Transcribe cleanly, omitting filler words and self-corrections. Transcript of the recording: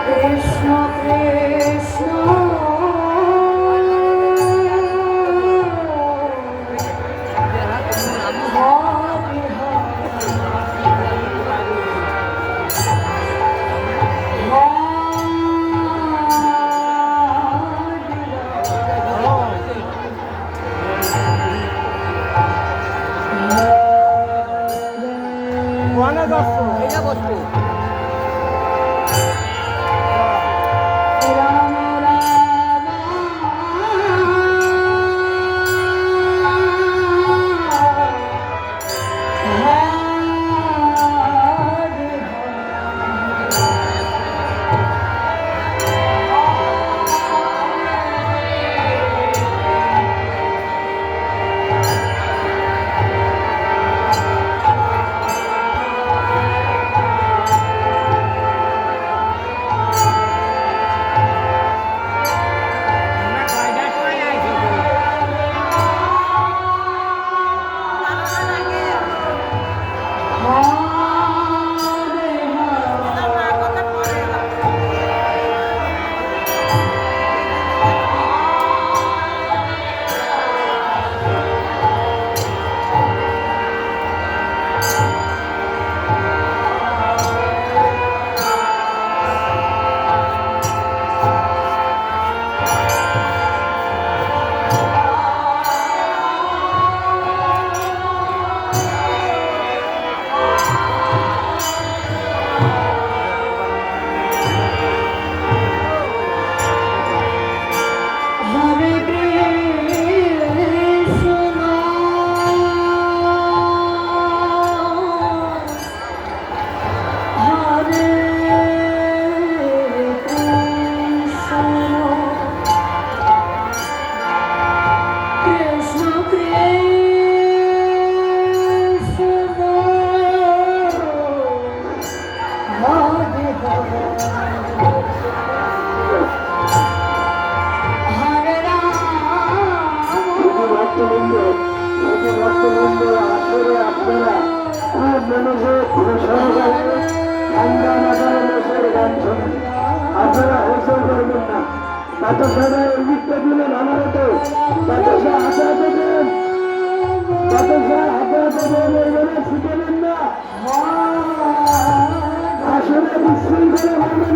কৃষ্ণ কৃষ্ণ এটা বস্তু রাম রাম হরে হরে কৃষ্ণ হরে কৃষ্ণ কৃষ্ণ কৃষ্ণ হরে হরে ভক্তবৃন্দ আসলে আপনারা খুব মনোযোগ সহকারে ঠান্ডা মাথায় বসে গান শোনেন। আপনারা হেসে করবেন না। বাতাসারা ইঙ্গিতটা দিলেন আমার হতো বাতাসা হাতে হাতে দেন, বাতাসা হাতে হাতে দেন, এগুলো শিখেলেন না। আসলে বিশৃঙ্খলা ভাবে